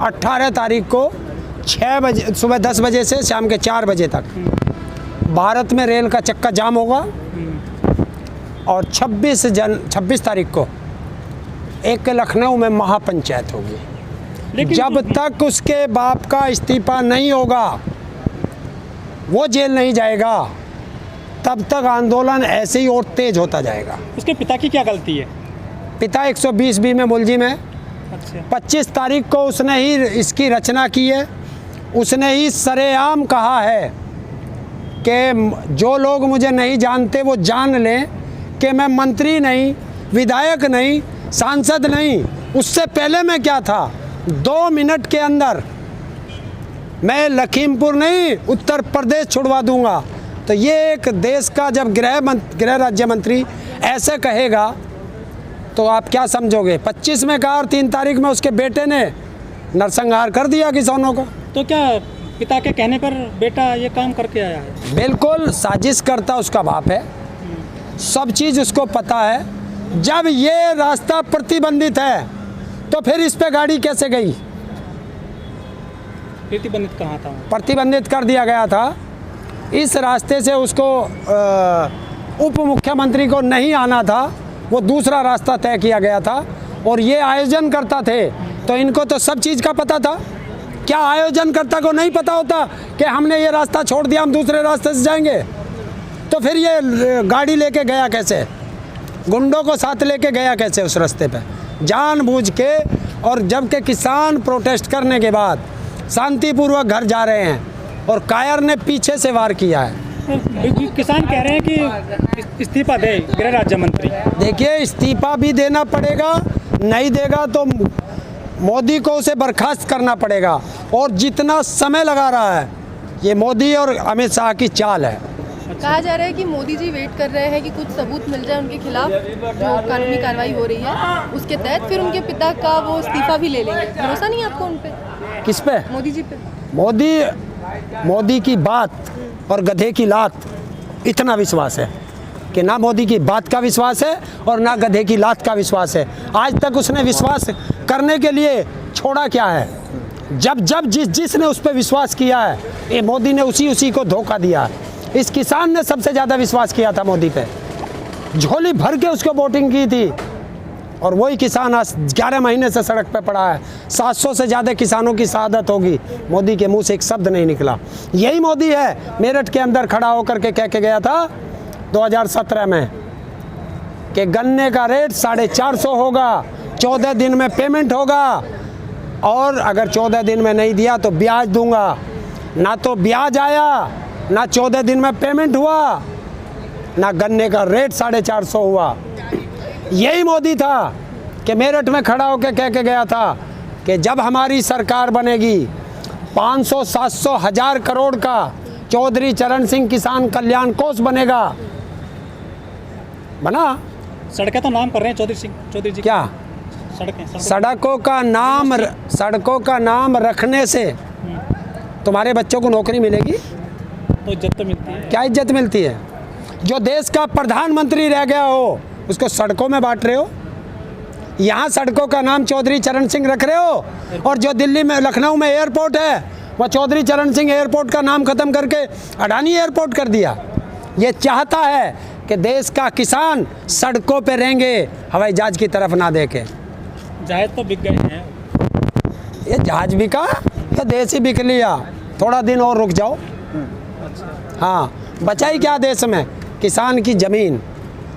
18 तारीख को 6 बजे सुबह 10 बजे से शाम के 4 बजे तक भारत में रेल का चक्का जाम होगा। और 26 तारीख को एक लखनऊ में महापंचायत होगी। जब तक उसके बाप का इस्तीफा नहीं होगा, वो जेल नहीं जाएगा, तब तक आंदोलन ऐसे ही और तेज होता जाएगा। उसके पिता की क्या गलती है? पिता 120B में मुलजिम है। अच्छा। 25 तारीख को उसने ही इसकी रचना की है। उसने ही सरेआम कहा है कि जो लोग मुझे नहीं जानते वो जान लें कि मैं मंत्री नहीं, विधायक नहीं, सांसद नहीं। उससे पहले मैं क्या था? 2 मिनट के अंदर मैं लखीमपुर नहीं, उत्तर प्रदेश छुड़वा दूंगा। तो ये एक देश का जब गृह राज्य मंत्री ऐसे कहेगा तो आप क्या समझोगे? 25 में कहा और 3 तारीख में उसके बेटे ने नरसंहार कर दिया किसानों का। तो क्या पिता के कहने पर बेटा ये काम करके आया है? बिल्कुल, साजिश करता उसका बाप है, सब चीज़ उसको पता है। जब ये रास्ता प्रतिबंधित है तो फिर इस पे गाड़ी कैसे गई? प्रतिबंधित कहाँ था? प्रतिबंधित कर दिया गया था। इस रास्ते से उसको उप मुख्यमंत्री को नहीं आना था, वो दूसरा रास्ता तय किया गया था। और ये आयोजन करता थे तो इनको तो सब चीज़ का पता था। क्या आयोजनकर्ता को नहीं पता होता कि हमने ये रास्ता छोड़ दिया, हम दूसरे रास्ते से जाएंगे? तो फिर ये गाड़ी लेके गया कैसे? गुंडों को साथ लेके गया कैसे उस रास्ते पे? जानबूझ के। और जबकि किसान प्रोटेस्ट करने के बाद शांतिपूर्वक घर जा रहे हैं और कायर ने पीछे से वार किया है। किसान कह रहे हैं कि इस्तीफा दे गृह राज्य मंत्री। देखिए, इस्तीफा भी देना पड़ेगा, नहीं देगा तो मोदी को उसे बर्खास्त करना पड़ेगा। और जितना समय लगा रहा है, ये मोदी और अमित शाह की चाल है। कहा जा रहा है कि मोदी जी वेट कर रहे हैं कि कुछ सबूत मिल जाए उनके खिलाफ, जो कानूनी कार्रवाई हो रही है उसके तहत फिर उनके पिता का वो इस्तीफा भी ले लेंगे। भरोसा नहीं है आपको उन पे? किस पे? मोदी जी पे। मोदी की बात और गधे की लात, इतना विश्वास है कि ना मोदी की बात का विश्वास है और ना गधे की लात का विश्वास है। आज तक उसने विश्वास करने के लिए छोड़ा क्या है? जब जिसने उस पर विश्वास किया है, ये मोदी ने उसी को धोखा दिया है। इस किसान ने सबसे ज़्यादा विश्वास किया था मोदी पे, झोली भर के उसको वोटिंग की थी। और वही किसान आज 11 महीने से सड़क पे पड़ा है। 700 से ज़्यादा किसानों की शहादत होगी, मोदी के मुंह से एक शब्द नहीं निकला। यही मोदी है मेरठ के अंदर खड़ा होकर के कह के गया था 2017 में कि गन्ने का रेट 450 होगा, 14 दिन में पेमेंट होगा, और अगर 14 दिन में नहीं दिया तो ब्याज दूंगा। ना तो ब्याज आया, ना 14 दिन में पेमेंट हुआ, ना गन्ने का रेट 450 हुआ। यही मोदी था कि मेरठ में खड़ा होकर कह के गया था कि जब हमारी सरकार बनेगी 500, 700, 1000 करोड़ का चौधरी चरण सिंह किसान कल्याण कोष बनेगा। बना? सड़कें तो नाम कर रहे हैं चौधरी जी। क्या सड़कों का नाम रखने से तुम्हारे बच्चों को नौकरी मिलेगी? तो इज्जत तो मिलती है। क्या इज्जत मिलती है? जो देश का प्रधानमंत्री रह गया हो उसको सड़कों में बांट रहे हो। यहाँ सड़कों का नाम चौधरी चरण सिंह रख रहे हो, और जो दिल्ली में लखनऊ में एयरपोर्ट है वह चौधरी चरण सिंह एयरपोर्ट का नाम खत्म करके अडानी एयरपोर्ट कर दिया। ये चाहता है कि देश का किसान सड़कों पे रहेंगे, हवाई जहाज की तरफ ना देखे। जहाज तो बिक गए हैं। ये जहाज बिका तो देश ही बिक लिया। थोड़ा दिन और रुक जाओ। हाँ, बचाई क्या देश में? किसान की ज़मीन,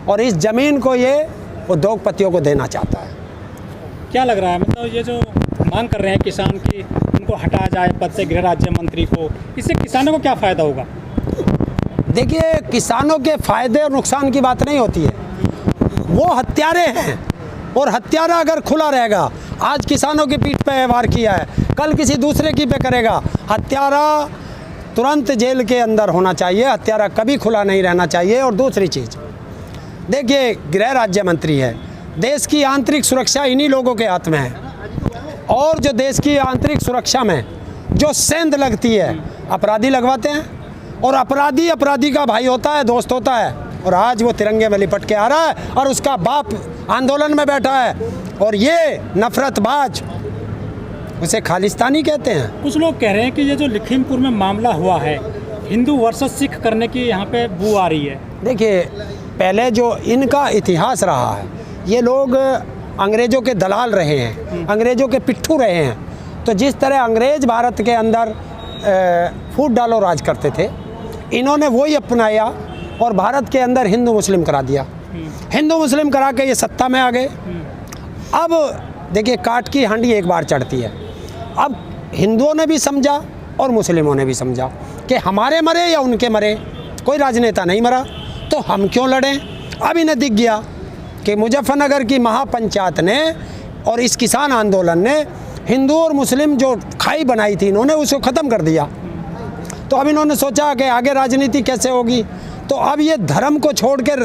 और इस ज़मीन को ये उद्योगपतियों को देना चाहता है। क्या लग रहा है, मतलब ये जो मांग कर रहे हैं किसान की उनको हटाया जाए पद से गृह राज्य मंत्री को, इससे किसानों को क्या फ़ायदा होगा? देखिए, किसानों के फ़ायदे और नुकसान की बात नहीं होती है। वो हत्यारे हैं, और हत्यारा अगर खुला रहेगा, आज किसानों की पीठ पे वार किया है, कल किसी दूसरे की पे करेगा। हत्यारा तुरंत जेल के अंदर होना चाहिए, हत्यारा कभी खुला नहीं रहना चाहिए। और दूसरी चीज़, देखिए, गृह राज्य मंत्री है, देश की आंतरिक सुरक्षा इन्हीं लोगों के हाथ में है। और जो देश की आंतरिक सुरक्षा में जो सेंध लगती है, अपराधी लगवाते हैं, और अपराधी का भाई होता है, दोस्त होता है। और आज वो तिरंगे में लिपट के आ रहा है और उसका बाप आंदोलन में बैठा है। और ये नफरतबाज उसे खालिस्तानी कहते हैं। कुछ लोग कह रहे हैं कि ये जो लखीमपुर में मामला हुआ है, हिंदू वर्सेस सिख करने की यहाँ पे बू आ रही है। देखिए, पहले जो इनका इतिहास रहा है, ये लोग अंग्रेज़ों के दलाल रहे हैं, अंग्रेज़ों के पिट्ठू रहे हैं। तो जिस तरह अंग्रेज़ भारत के अंदर फूट डालो राज करते थे, इन्होंने वही अपनाया और भारत के अंदर हिंदू मुस्लिम करा दिया। हिंदू मुस्लिम करा के ये सत्ता में आ गए। अब देखिए, काट की हांडी एक बार चढ़ती है। अब हिंदुओं ने भी समझा और मुस्लिमों ने भी समझा कि हमारे मरे या उनके मरे, कोई राजनेता नहीं मरा, तो हम क्यों लड़ें। अब इन्हें दिख गया कि मुजफ्फरनगर की महापंचायत ने और इस किसान आंदोलन ने हिंदू और मुस्लिम जो खाई बनाई थी, इन्होंने उसको ख़त्म कर दिया। तो अब इन्होंने सोचा कि आगे राजनीति कैसे होगी, तो अब ये धर्म को छोड़कर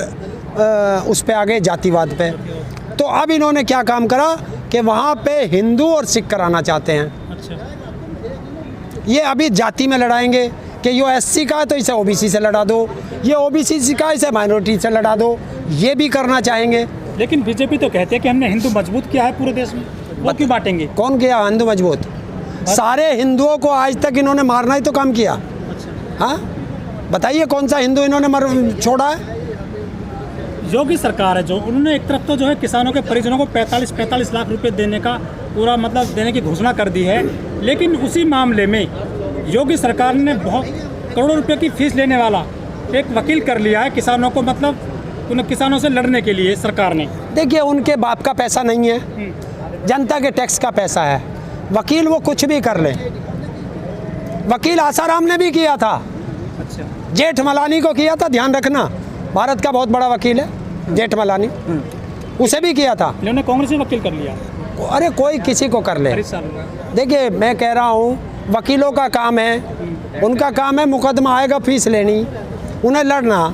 उस पे आ गए, जातिवाद पे। तो अब इन्होंने क्या काम करा कि वहाँ पे हिंदू और सिख कराना चाहते हैं। अच्छा। ये अभी जाति में लड़ाएंगे कि ये एससी का है तो इसे ओबीसी से लड़ा दो, ये ओबीसी का इसे माइनॉरिटी से लड़ा दो, ये भी करना चाहेंगे। लेकिन बीजेपी तो कहती है कि हमने हिंदू मजबूत किया है पूरे देश में, वो क्यों बांटेंगे? कौन किया हिंदू मजबूत? सारे हिंदुओं को आज तक इन्होंने मारना ही तो काम किया। अच्छा। हाँ, बताइए कौन सा हिंदू इन्होंने मर छोड़ा है? योगी सरकार है जो, उन्होंने एक तरफ तो जो है किसानों के परिजनों को 45 लाख रुपए देने का पूरा मतलब देने की घोषणा कर दी है, लेकिन उसी मामले में योगी सरकार ने बहुत करोड़ों रुपए की फीस लेने वाला एक वकील कर लिया है किसानों को, मतलब उन्हें किसानों से लड़ने के लिए सरकार ने। देखिए, उनके बाप का पैसा नहीं है, जनता के टैक्स का पैसा है। वकील वो कुछ भी कर ले। वकील आसाराम ने भी किया था, अच्छा। जेठमलानी को किया था, ध्यान रखना, भारत का बहुत बड़ा वकील है जेठमलानी, उसे भी किया था। इन्होंने कांग्रेस से वकील कर लिया। अरे कोई किसी को कर ले। देखिए, मैं कह रहा हूँ, वकीलों का काम है, उनका काम है मुकदमा आएगा फीस लेनी, उन्हें लड़ना।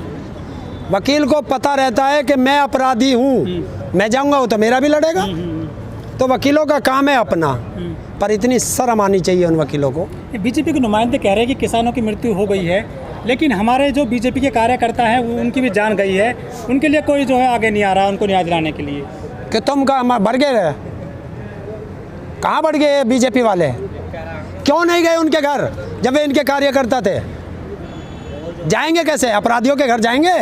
वकील को पता रहता है कि मैं अपराधी हूँ, मैं जाऊँगा वो तो मेरा भी लड़ेगा। तो वकीलों का काम है अपना, पर इतनी शर्म आनी चाहिए उन वकीलों को। बीजेपी के नुमाइंदे कह रहे हैं कि किसानों की मृत्यु हो गई है, लेकिन हमारे जो बीजेपी के कार्यकर्ता हैं उनकी भी जान गई है, उनके लिए कोई जो है आगे नहीं आ रहा उनको न्याय दिलाने के लिए। कि तुम कहाँ बढ़ गए? कहाँ बढ़ गए बीजेपी वाले? क्यों नहीं गए उनके घर जब वे इनके कार्यकर्ता थे? जाएंगे कैसे? अपराधियों के घर जाएंगे?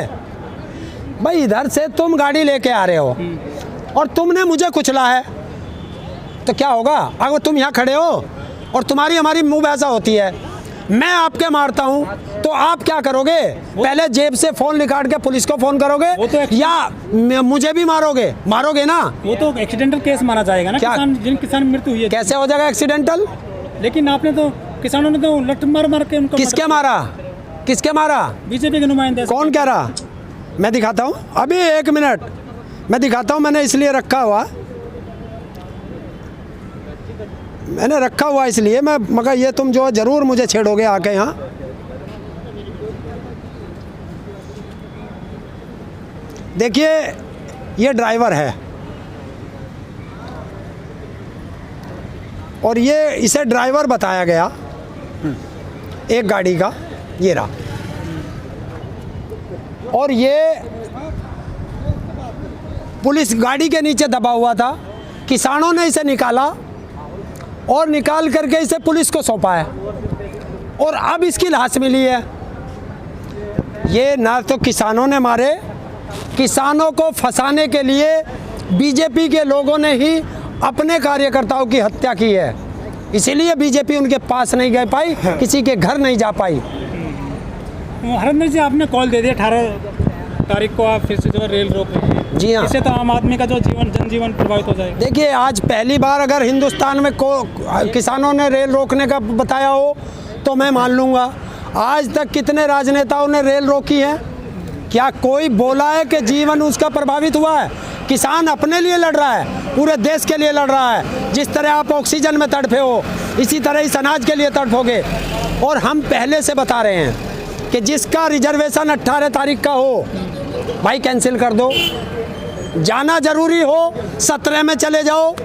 भाई, इधर से तुम गाड़ी लेके आ रहे हो और तुमने मुझे कुचला है, तो क्या होगा? अगर तुम यहाँ खड़े हो और तुम्हारी हमारी मुँह बहसा होती है, मैं आपके मारता हूँ, तो आप क्या करोगे? पहले जेब से फोन निकाल के पुलिस को फोन करोगे तो या मुझे भी मारोगे? मारोगे ना? वो तो एक्सीडेंटल केस माना जाएगा ना। जिन किसान की मृत्यु हुई है। कैसे हो जाएगा एक्सीडेंटल? लेकिन आपने तो किसानों ने तो लठ मार के उनको। किसके मारा? किसके मारा? बीजेपी के नुमाइंदे। कौन कह रहा? मैं दिखाता हूँ, अभी 1 मिनट मैं दिखाता हूँ। मैंने इसलिए रखा हुआ, मैंने रखा हुआ इसलिए मैं, मगर ये तुम जो ज़रूर मुझे छेड़ोगे आके यहाँ। देखिए, ये ड्राइवर है और ये इसे ड्राइवर बताया गया एक गाड़ी का, ये रहा। और ये पुलिस गाड़ी के नीचे दबा हुआ था, किसानों ने इसे निकाला और निकाल करके इसे पुलिस को सौंपा है और अब इसकी लाश मिली है। ये ना तो किसानों ने मारे, किसानों को फंसाने के लिए बीजेपी के लोगों ने ही अपने कार्यकर्ताओं की हत्या की है। इसीलिए बीजेपी उनके पास नहीं गए पाई, किसी के घर नहीं जा पाई। हरिंदर जी, आपने कॉल दे दिया 18 तारीख को आप फिर से जो रेल रोक रहे हैं। जी हाँ, इससे तो आम आदमी का जो जनजीवन प्रभावित हो जाएगा। देखिए, आज पहली बार अगर हिंदुस्तान में किसानों ने रेल रोकने का बताया हो तो मैं मान लूँगा। आज तक कितने राजनेताओं ने रेल रोकी है? क्या कोई बोला है कि जीवन उसका प्रभावित हुआ है? किसान अपने लिए लड़ रहा है, पूरे देश के लिए लड़ रहा है। जिस तरह आप ऑक्सीजन में तड़फे हो, इसी तरह इस अनाज के लिए तड़फोगे। और हम पहले से बता रहे हैं कि जिसका रिजर्वेशन 18 तारीख का हो, भाई कैंसिल कर दो। जाना जरूरी हो 17 में चले जाओ,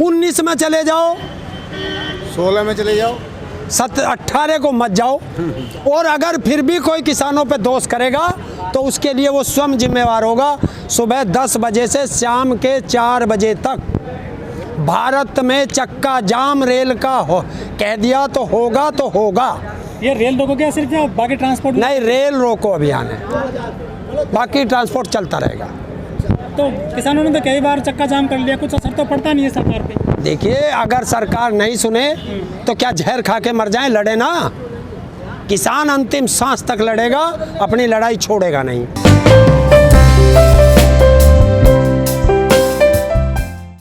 19 में चले जाओ, 16 में चले जाओ, 18 को मत जाओ। और अगर फिर भी कोई किसानों पे दोष करेगा तो उसके लिए वो स्वयं जिम्मेवार होगा। सुबह 10 बजे से शाम के 4 बजे तक भारत में चक्का जाम रेल का हो कह दिया तो होगा। ये रेल रोकोगे या सिर्फ या बाकी ट्रांसपोर्ट? नहीं, रेल रोको अभियान है, बाकी ट्रांसपोर्ट चलता रहेगा। तो किसानों ने तो कई बार चक्का जाम कर लिया, कुछ असर तो पड़ता नहीं है सरकार पे। देखिए, अगर सरकार नहीं सुने तो क्या जहर खा के मर जाए? लड़े ना, किसान अंतिम सांस तक लड़ेगा, अपनी लड़ाई छोड़ेगा नहीं।